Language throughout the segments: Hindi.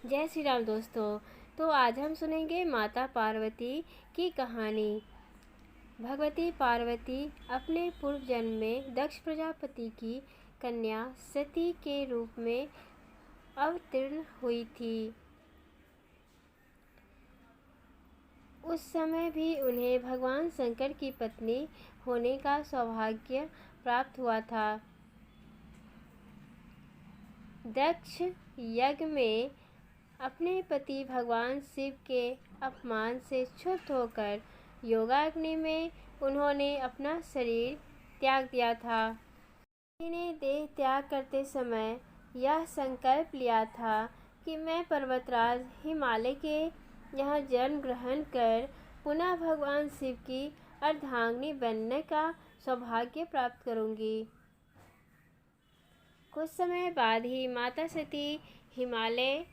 जय श्री राम दोस्तों। तो आज हम सुनेंगे माता पार्वती की कहानी। भगवती पार्वती अपने पूर्व जन्म में दक्ष प्रजापति की कन्या सती के रूप में अवतीर्ण हुई थी। उस समय भी उन्हें भगवान शंकर की पत्नी होने का सौभाग्य प्राप्त हुआ था। दक्ष यज्ञ में अपने पति भगवान शिव के अपमान से क्षुब्ध होकर योगाग्नि में उन्होंने अपना शरीर त्याग दिया था। इन्हें देह त्याग करते समय यह संकल्प लिया था कि मैं पर्वतराज हिमालय के यहाँ जन्म ग्रहण कर पुनः भगवान शिव की अर्धांगिनी बनने का सौभाग्य प्राप्त करूंगी। कुछ समय बाद ही माता सती हिमालय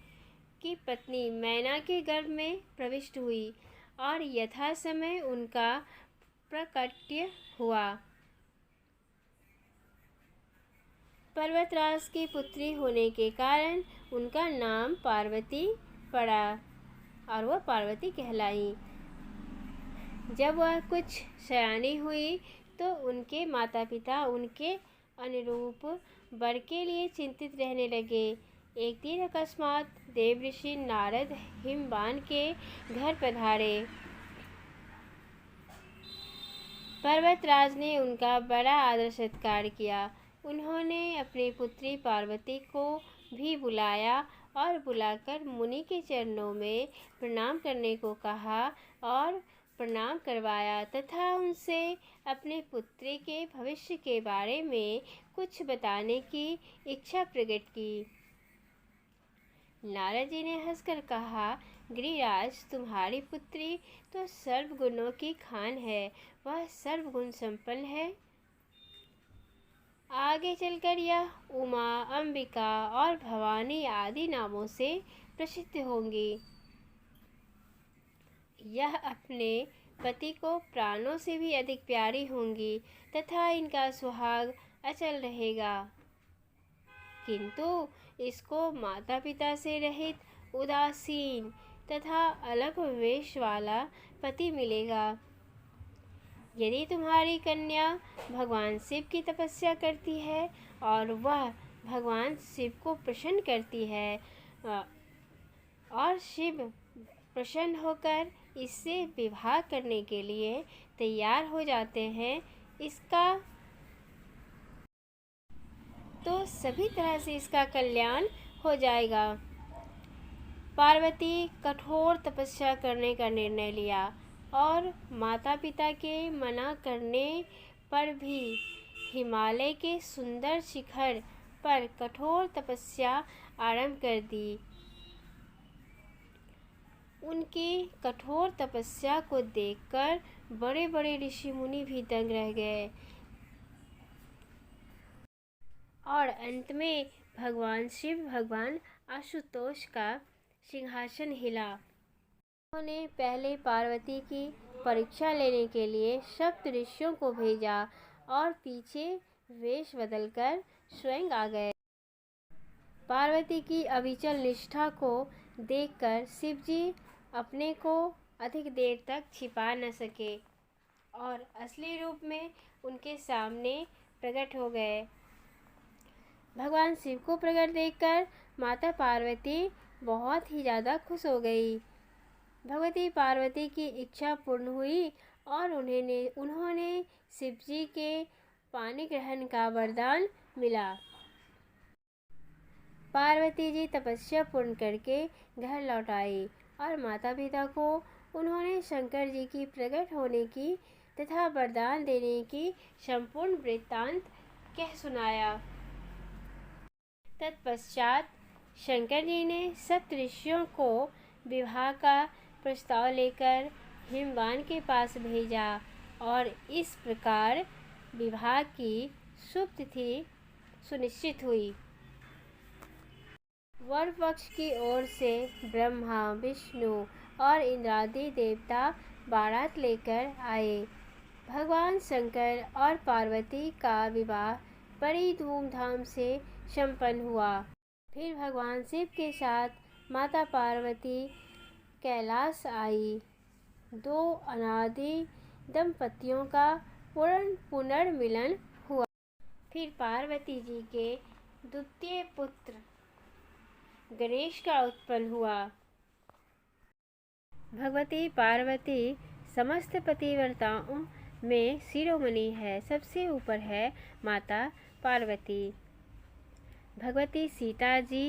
की पत्नी मैना के गर्भ में प्रविष्ट हुई और यथा समय उनका प्राकट्य हुआ। पर्वतराज की पुत्री होने के कारण उनका नाम पार्वती पड़ा और वह पार्वती कहलाई। जब वह कुछ सयानी हुई तो उनके माता पिता उनके अनुरूप वर के लिए चिंतित रहने लगे। एक दिन अकस्मात देव ऋषि नारद हिमवान के घर पधारे। पर्वतराज ने उनका बड़ा आदर सत्कार किया। उन्होंने अपनी पुत्री पार्वती को भी बुलाया और बुलाकर मुनि के चरणों में प्रणाम करने को कहा और प्रणाम करवाया तथा उनसे अपने पुत्री के भविष्य के बारे में कुछ बताने की इच्छा प्रकट की। नारद जी ने हंसकर कहा, गिरिराज, तुम्हारी पुत्री तो सर्वगुणों की खान है, वह सर्वगुण संपन्न है। आगे चलकर यह उमा, अंबिका और भवानी आदि नामों से प्रसिद्ध होंगी। यह अपने पति को प्राणों से भी अधिक प्यारी होंगी तथा इनका सुहाग अचल रहेगा। किंतु इसको माता पिता से रहित, उदासीन तथा अलग वेश वाला पति मिलेगा। यदि तुम्हारी कन्या भगवान शिव की तपस्या करती है और वह भगवान शिव को प्रसन्न करती है और शिव प्रसन्न होकर इससे विवाह करने के लिए तैयार हो जाते हैं, इसका तो सभी तरह से इसका कल्याण हो जाएगा। पार्वती कठोर तपस्या करने का निर्णय लिया और माता पिता के मना करने पर भी हिमालय के सुंदर शिखर पर कठोर तपस्या आरंभ कर दी। उनकी कठोर तपस्या को देखकर बड़े बड़े ऋषि मुनि भी दंग रह गए और अंत में भगवान शिव, भगवान आशुतोष का सिंहासन हिला। उन्होंने पहले पार्वती की परीक्षा लेने के लिए सप्त ऋषियों को भेजा और पीछे वेश बदलकर स्वयं आ गए। पार्वती की अविचल निष्ठा को देखकर शिवजी अपने को अधिक देर तक छिपा न सके और असली रूप में उनके सामने प्रकट हो गए। भगवान शिव को प्रकट देखकर माता पार्वती बहुत ही ज़्यादा खुश हो गई। भगवती पार्वती की इच्छा पूर्ण हुई और उन्होंने शिवजी के पानी ग्रहण का वरदान मिला। पार्वती जी तपस्या पूर्ण करके घर लौट आई और माता पिता को उन्होंने शंकर जी की प्रकट होने की तथा वरदान देने की संपूर्ण वृत्तांत कह सुनाया। तत्पश्चात शंकर जी ने सप्त ऋषियों को विवाह का प्रस्ताव लेकर हिमवान के पास भेजा और इस प्रकार विवाह की शुभ तिथि सुनिश्चित हुई। वर पक्ष की ओर से ब्रह्मा, विष्णु और इंद्रादि देवता बारात लेकर आए। भगवान शंकर और पार्वती का विवाह बड़ी धूमधाम से संपन्न हुआ। फिर भगवान शिव के साथ माता पार्वती कैलाश आई। दो अनादि दंपतियों का पुनर्मिलन हुआ। फिर पार्वती जी के द्वितीय पुत्र गणेश का उत्पन्न हुआ। भगवती पार्वती समस्त पतिव्रताओं में शिरोमणि है। सबसे ऊपर है माता पार्वती। भगवती सीता जी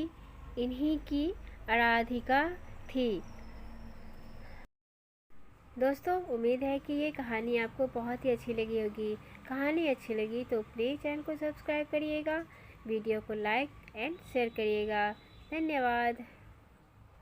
इन्हीं की आराधिका थी। दोस्तों, उम्मीद है कि ये कहानी आपको बहुत ही अच्छी लगी होगी। कहानी अच्छी लगी तो प्लीज़ चैनल को सब्सक्राइब करिएगा, वीडियो को लाइक एंड शेयर करिएगा। धन्यवाद।